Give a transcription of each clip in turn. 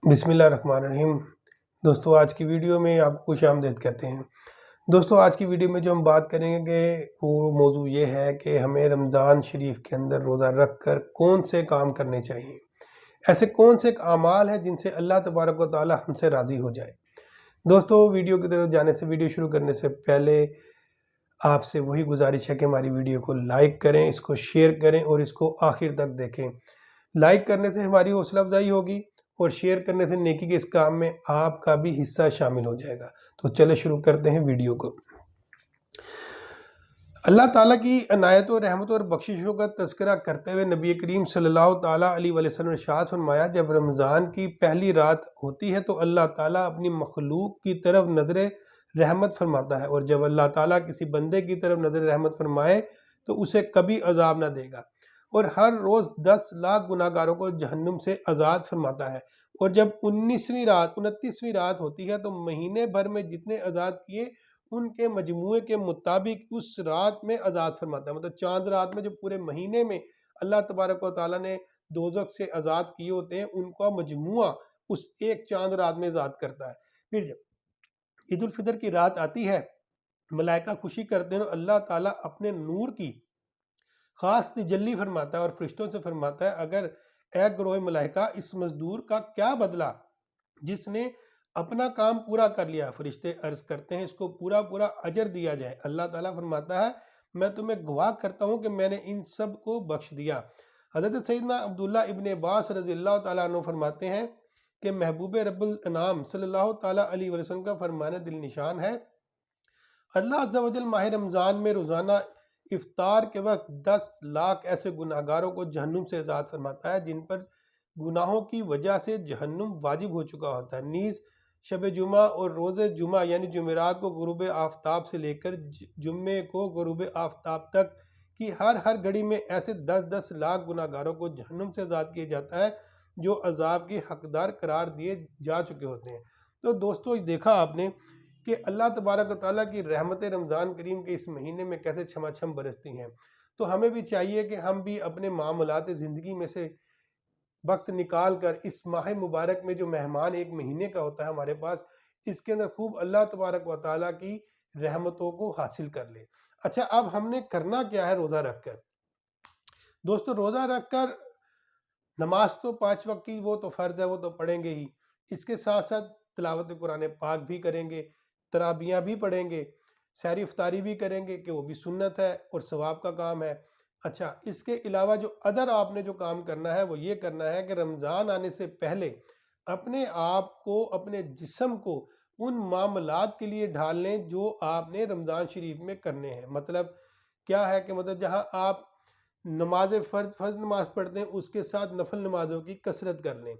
बिस्मिल्लाहिर्रहमानिर्रहीम। दोस्तों, आज की वीडियो में आपको खुश आमदीद कहते हैं। दोस्तों, आज की वीडियो में जो हम बात करेंगे वो मौजू ये है कि हमें रमज़ान शरीफ के अंदर रोज़ा रख कर कौन से काम करने चाहिए। ऐसे कौन से अमाल हैं जिनसे अल्लाह तबारक व तआला हमसे राज़ी हो जाए। दोस्तों, वीडियो की तरफ जाने से, वीडियो शुरू करने से पहले आपसे वही गुजारिश है कि हमारी वीडियो को लाइक करें, इसको शेयर करें और इसको आखिर तक देखें। लाइक करने से हमारी हौसला अफजाई होगी और शेयर करने से नेकी के इस काम में आपका भी हिस्सा शामिल हो जाएगा। तो चले शुरू करते हैं वीडियो को। अल्लाह ताला की अनायत और रहमत और बख्शिशों का तज़किरा करते हुए नबी करीम सल्लल्लाहु ताला अलैहि वसल्लम ने इरशाद फरमाया, जब रमज़ान की पहली रात होती है तो अल्लाह ताला अपनी मखलूक की तरफ नज़र रहमत फरमाता है, और जब अल्लाह ताला किसी बंदे की तरफ नज़र रहमत फरमाए तो उसे कभी अजाब ना देगा, और हर रोज़ 10 लाख गुनाहगारों को जहन्नुम से आज़ाद फरमाता है। और जब 29वीं रात होती है तो महीने भर में जितने आज़ाद किए उनके मजमूए के मुताबिक उस रात में आज़ाद फरमाता है। मतलब चांद रात में जो पूरे महीने में अल्लाह तबारक व तआला ने दोज़ख से आज़ाद किए होते हैं, उनका मजमूआ उस एक चांद रात में आज़ाद करता है। फिर जब ईद उल फितर की रात आती है, मलाइका खुशी करते हैं और अल्लाह ताला अपने नूर की खास तजल्ली फरमाता है और फरिश्तों से फरमाता है, अगर ए ग्रोह मलाइका, इस मजदूर का क्या बदला जिसने अपना काम पूरा कर लिया। फरिश्ते अर्ज करते हैं, इसको पूरा पूरा अजर दिया जाए। अल्लाह ताला फरमाता है, मैं तुम्हें गवाह करता हूँ कि मैंने इन सब को बख्श दिया। हज़रत सैयदना अब्दुल्ला इब्न अब्बास रज़ियल्लाहु ताला अन्हु फरमाते हैं कि महबूब रब्बुल अनाम सल्लल्लाहु ताला अलैहि वसल्लम का फरमान दिल निशान है, अल्लाह अज़्ज़ा वजल माह रमज़ान में रोज़ाना इफ्तार के वक्त 10 लाख ऐसे गुनाहगारों को जहन्नुम से आज़ाद फरमाता है जिन पर गुनाहों की वजह से जहन्नुम वाजिब हो चुका होता है। नीज़ शब जुमा और रोज़े जुमा यानी जुमेरात को गुरूब आफ्ताब से लेकर जुम्मे को गुरूब आफ्ताब तक की हर घड़ी में ऐसे 10-10 लाख गुनाहगारों को जहन्नुम से आज़ाद किया जाता है जो अजाब के हकदार करार दिए जा चुके होते हैं। तो दोस्तों, देखा आपने कि अल्लाह तबारक व तआला की रहमत रमज़ान करीम के इस महीने में कैसे छमाछम बरसती हैं। तो हमें भी चाहिए कि हम भी अपने मामलात ज़िंदगी में से वक्त निकाल कर इस माह मुबारक में जो मेहमान एक महीने का होता है हमारे पास, इसके अंदर खूब अल्लाह तबारक व तआला की रहमतों को हासिल कर ले। अच्छा, अब हमने करना क्या है रोज़ा रख कर। दोस्तों, रोज़ा रख कर नमाज तो 5 वक्त की वो तो फ़र्ज़ है, वो तो पढ़ेंगे ही। इसके साथ साथ तिलावत कुरान पाक भी करेंगे, तराबियाँ भी पढ़ेंगे, सहरी इफ्तारी भी करेंगे कि वो भी सुन्नत है और सवाब का काम है। अच्छा, इसके अलावा जो अदर आपने जो काम करना है वो ये करना है कि रमज़ान आने से पहले अपने आप को, अपने जिस्म को उन मामलात के लिए ढाल लें जो आपने रमज़ान शरीफ में करने हैं। मतलब क्या है कि मतलब जहाँ आप नमाज फ़र्ज नमाज पढ़ते हैं उसके साथ नफल नमाजों की कसरत कर लें,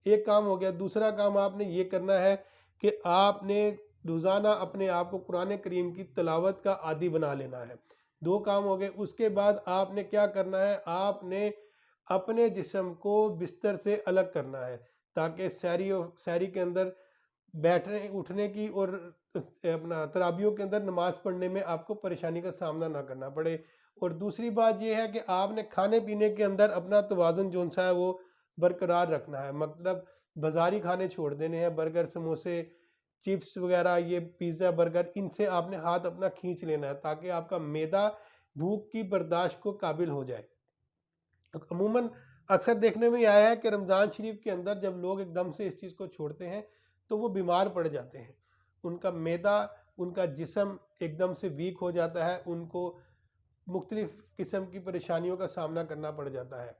एक काम हो गया। दूसरा काम आपने ये करना है कि आपने रोज़ाना अपने आप को कुरान करीम की तिलावत का आदी बना लेना है। 2 काम हो गए। उसके बाद आपने क्या करना है, आपने अपने जिस्म को बिस्तर से अलग करना है ताकि सहरी के अंदर बैठने उठने की और अपना तराबियों के अंदर नमाज पढ़ने में आपको परेशानी का सामना ना करना पड़े। और दूसरी बात यह है कि आपने खाने पीने के अंदर अपना तवाज़ुन जो सा है वो बरकरार रखना है। मतलब बाज़ारी खाने छोड़ देने हैं, बर्गर, समोसे, चिप्स वगैरह, ये पिज़्ज़ा, बर्गर, इनसे आपने हाथ अपना खींच लेना है ताकि आपका मैदा भूख की बर्दाश्त को काबिल हो जाए। अमूमन अक्सर देखने में आया है कि रमज़ान शरीफ के अंदर जब लोग एकदम से इस चीज़ को छोड़ते हैं तो वो बीमार पड़ जाते हैं। उनका मैदा, उनका जिस्म एकदम से वीक हो जाता है, उनको मुख्तलिफ़ किस्म की परेशानियों का सामना करना पड़ जाता है।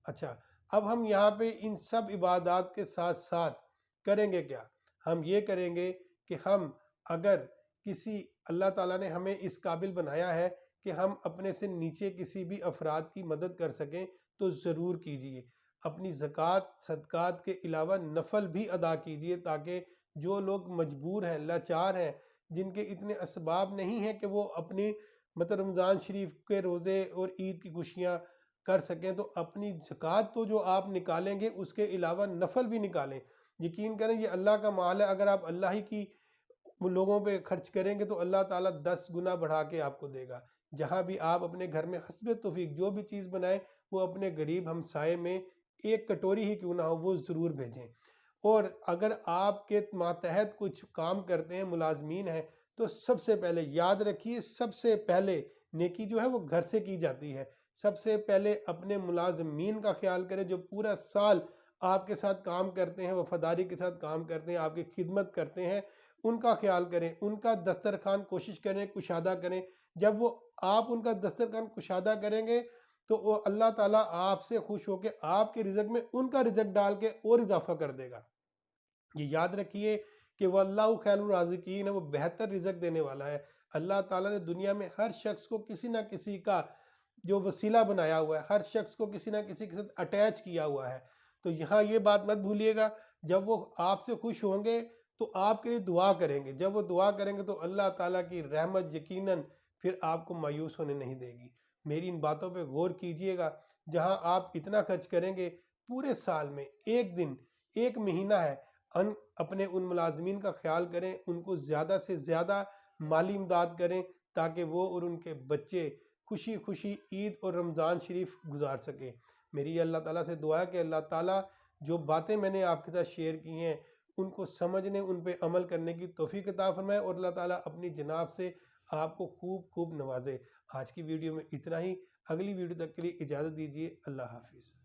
अच्छा, अब हम यहाँ पे इन सब इबादात के साथ साथ करेंगे क्या। हम ये करेंगे कि हम अगर किसी अल्लाह ताला ने हमें इस काबिल बनाया है कि हम अपने से नीचे किसी भी अफराद की मदद कर सकें तो ज़रूर कीजिए। अपनी ज़कात सदक़ात के अलावा नफल भी अदा कीजिए ताकि जो लोग मजबूर हैं, लाचार हैं, जिनके इतने असबाब नहीं हैं कि वो अपनी मतलब रमज़ान शरीफ के रोज़े और ईद की खुशियाँ कर सकें, तो अपनी ज़कात तो जो आप निकालेंगे उसके अलावा नफल भी निकालें। यकीन करें, ये अल्लाह का माल है। अगर आप अल्लाह ही की लोगों पे खर्च करेंगे तो अल्लाह ताला 10 गुना बढ़ा के आपको देगा। जहाँ भी आप अपने घर में हस्बे तौफीक जो भी चीज़ बनाएं वो अपने गरीब हमसाए में एक कटोरी ही क्यों ना हो वो ज़रूर भेजें। اور اگر آپ کے ماتحت کچھ کام کرتے ہیں، ملازمین ہیں، تو سب سے پہلے یاد رکھیے، سب سے پہلے نیکی جو ہے وہ گھر سے کی جاتی ہے۔ سب سے پہلے اپنے ملازمین کا خیال کریں جو پورا سال آپ کے ساتھ کام کرتے ہیں، وفاداری کے ساتھ کام کرتے ہیں، آپ کی خدمت کرتے ہیں، ان کا خیال کریں، ان کا دسترخوان کوشش کریں کشادہ کریں۔ جب وہ آپ ان کا دسترخوان کشادہ کریں گے تو وہ اللہ تعالیٰ آپ سے خوش ہو کے آپ کے رزق میں ان کا رزق ڈال کے اور اضافہ کر دے گا۔ یہ یاد رکھیے کہ واللہ خیر الرازقین ہے، وہ بہتر رزق دینے والا ہے۔ اللہ تعالیٰ نے دنیا میں ہر شخص کو کسی نہ کسی کا جو وسیلہ بنایا ہوا ہے، ہر شخص کو کسی نہ کسی کے ساتھ اٹیچ کیا ہوا ہے۔ تو یہاں یہ بات مت بھولیے گا، جب وہ آپ سے خوش ہوں گے تو آپ کے لیے دعا کریں گے، جب وہ دعا کریں گے تو اللہ تعالیٰ کی رحمت یقیناً پھر آپ کو مایوس ہونے نہیں دے گی۔ میری ان باتوں پہ غور کیجئے گا، جہاں آپ اتنا خرچ کریں گے پورے سال میں، ایک دن، ایک مہینہ ہے، اپنے ان ملازمین کا خیال کریں، ان کو زیادہ سے زیادہ مالی امداد کریں تاکہ وہ اور ان کے بچے خوشی خوشی عید اور رمضان شریف گزار سکیں۔ میری اللہ تعالیٰ سے دعا ہے کہ اللہ تعالیٰ جو باتیں میں نے آپ کے ساتھ شیئر کی ہیں ان کو سمجھنے، ان پہ عمل کرنے کی توفیق عطا فرمائے، اور اللہ تعالیٰ اپنی جناب سے آپ کو خوب خوب نوازے۔ آج کی ویڈیو میں اتنا ہی، اگلی ویڈیو تک کے لیے اجازت دیجیے، اللہ حافظ۔